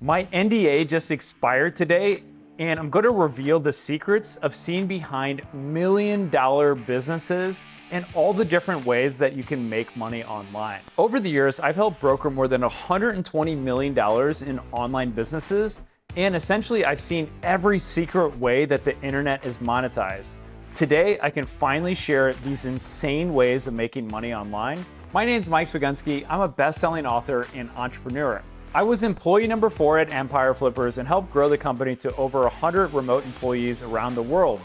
My NDA just expired today, and I'm going to reveal the secrets of seeing behind million-dollar businesses and all the different ways that you can make money online. Over the years, I've helped broker more than $120 million in online businesses, and essentially I've seen every secret way that the internet is monetized. Today, I can finally share these insane ways of making money online. My name is Mike Swagunski. I'm a best-selling author and entrepreneur. I was employee number 4 at Empire Flippers and helped grow the company to over 100 remote employees around the world.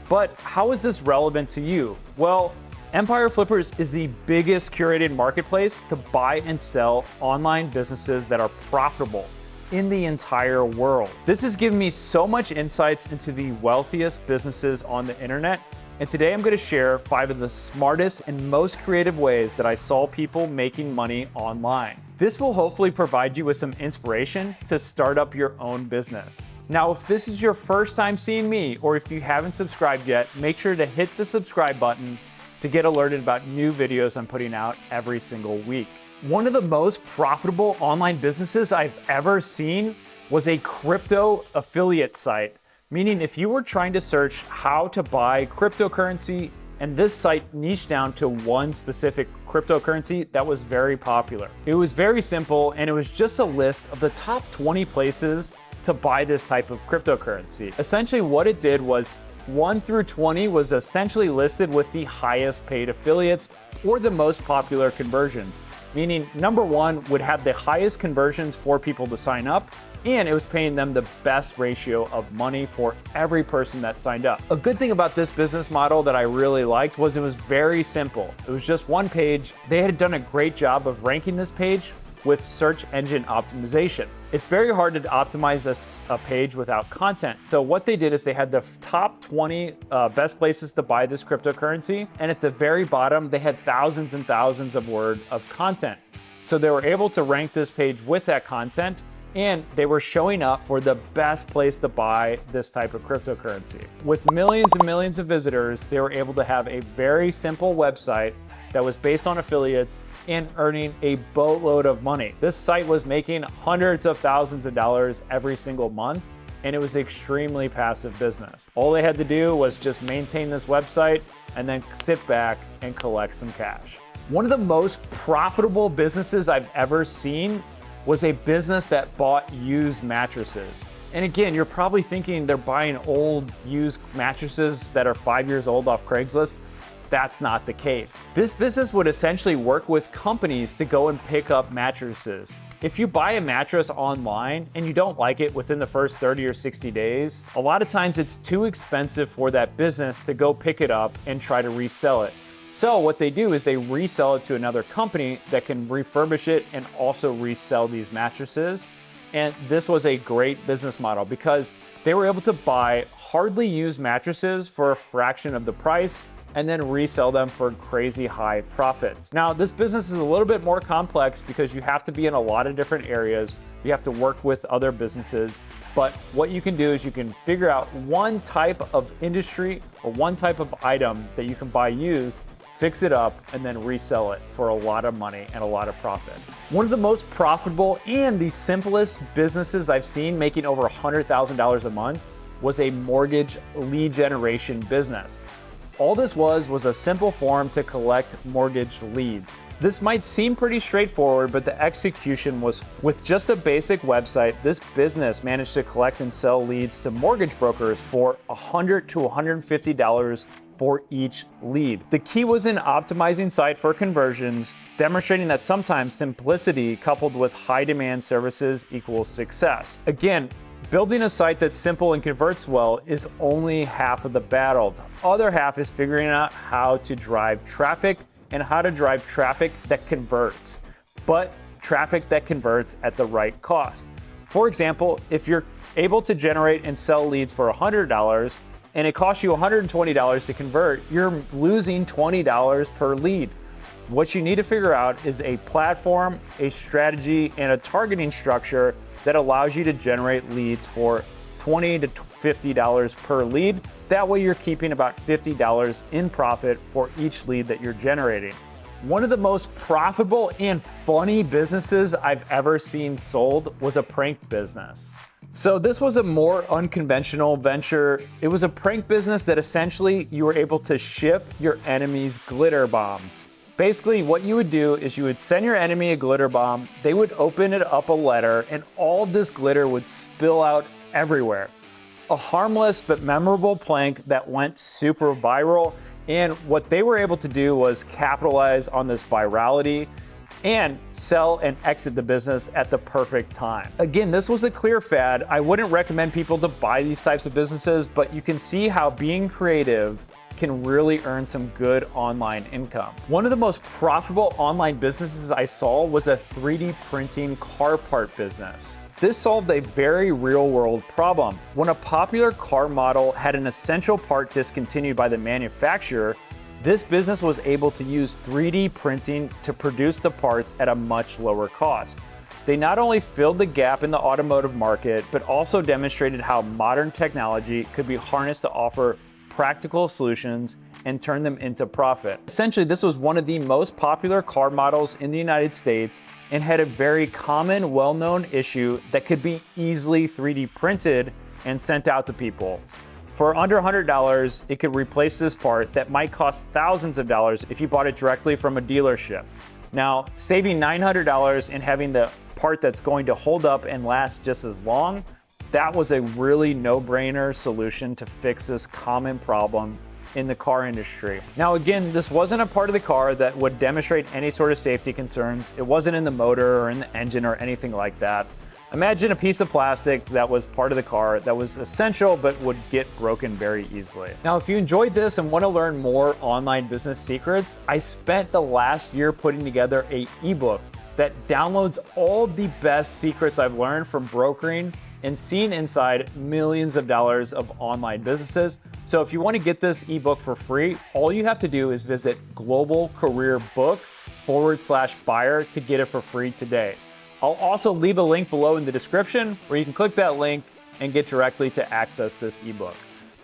But how is this relevant to you? Well, Empire Flippers is the biggest curated marketplace to buy and sell online businesses that are profitable in the entire world. This has given me so much insights into the wealthiest businesses on the internet. And today I'm going to share 5 of the smartest and most creative ways that I saw people making money online. This will hopefully provide you with some inspiration to start up your own business. Now, if this is your first time seeing me, or if you haven't subscribed yet, make sure to hit the subscribe button to get alerted about new videos I'm putting out every single week. One of the most profitable online businesses I've ever seen was a crypto affiliate site. Meaning if you were trying to search how to buy cryptocurrency, and this site niched down to one specific cryptocurrency that was very popular. It was very simple, and it was just a list of the top 20 places to buy this type of cryptocurrency. Essentially what it did was 1 through 20 was essentially listed with the highest paid affiliates or the most popular conversions. Meaning number 1 would have the highest conversions for people to sign up, and it was paying them the best ratio of money for every person that signed up. A good thing about this business model that I really liked was it was very simple. It was just one page. They had done a great job of ranking this page with search engine optimization. It's very hard to optimize a page without content. So what they did is they had the top 20 best places to buy this cryptocurrency. And at the very bottom, they had thousands and thousands of words of content. So they were able to rank this page with that content, and they were showing up for the best place to buy this type of cryptocurrency. With millions and millions of visitors, they were able to have a very simple website that was based on affiliates and earning a boatload of money. This site was making hundreds of thousands of dollars every single month, and it was extremely passive business. All they had to do was just maintain this website and then sit back and collect some cash. One of the most profitable businesses I've ever seen was a business that bought used mattresses. And again, you're probably thinking they're buying old used mattresses that are 5 years old off Craigslist. That's not the case. This business would essentially work with companies to go and pick up mattresses. If you buy a mattress online and you don't like it within the first 30 or 60 days, a lot of times it's too expensive for that business to go pick it up and try to resell it. So what they do is they resell it to another company that can refurbish it and also resell these mattresses. And this was a great business model because they were able to buy hardly used mattresses for a fraction of the price and then resell them for crazy high profits. Now, this business is a little bit more complex because you have to be in a lot of different areas. You have to work with other businesses. But what you can do is you can figure out one type of industry or one type of item that you can buy used, fix it up, and then resell it for a lot of money and a lot of profit. One of the most profitable and the simplest businesses I've seen making over $100,000 a month was a mortgage lead generation business. All this was a simple form to collect mortgage leads. This might seem pretty straightforward, but the execution was with just a basic website. This business managed to collect and sell leads to mortgage brokers for $100 to $150 for each lead. The key was an optimizing site for conversions, demonstrating that sometimes simplicity coupled with high demand services equals success. Again, building a site that's simple and converts well is only half of the battle. The other half is figuring out how to drive traffic and how to drive traffic that converts, but traffic that converts at the right cost. For example, if you're able to generate and sell leads for $100 and it costs you $120 to convert, you're losing $20 per lead. What you need to figure out is a platform, a strategy, and a targeting structure that allows you to generate leads for $20 to $50 per lead. That way you're keeping about $50 in profit for each lead that you're generating. One of the most profitable and funny businesses I've ever seen sold was a prank business. So this was a more unconventional venture. It was a prank business that essentially you were able to ship your enemies glitter bombs. Basically, what you would do is you would send your enemy a glitter bomb, they would open it up a letter, and all of this glitter would spill out everywhere. A harmless but memorable prank that went super viral, and what they were able to do was capitalize on this virality and sell and exit the business at the perfect time. Again, this was a clear fad. I wouldn't recommend people to buy these types of businesses, but you can see how being creative can really earn some good online income. One of the most profitable online businesses I saw was a 3D printing car part business. This solved a very real-world problem. When a popular car model had an essential part discontinued by the manufacturer, this business was able to use 3D printing to produce the parts at a much lower cost. They not only filled the gap in the automotive market, but also demonstrated how modern technology could be harnessed to offer practical solutions and turn them into profit. Essentially, this was one of the most popular car models in the United States and had a very common, well-known issue that could be easily 3D printed and sent out to people. For under $100, it could replace this part that might cost thousands of dollars if you bought it directly from a dealership. Now, saving $900 and having the part that's going to hold up and last just as long, that was a really no-brainer solution to fix this common problem in the car industry. Now again, this wasn't a part of the car that would demonstrate any sort of safety concerns. It wasn't in the motor or in the engine or anything like that. Imagine a piece of plastic that was part of the car that was essential but would get broken very easily. Now, if you enjoyed this and want to learn more online business secrets, I spent the last year putting together an ebook that downloads all the best secrets I've learned from brokering and seeing inside millions of dollars of online businesses. So if you want to get this ebook for free, all you have to do is visit globalcareerbook.com/buyer to get it for free today. I'll also leave a link below in the description where you can click that link and get directly to access this ebook.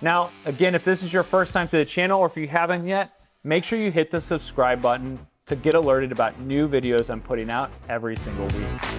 Now, again, if this is your first time to the channel or if you haven't yet, make sure you hit the subscribe button to get alerted about new videos I'm putting out every single week.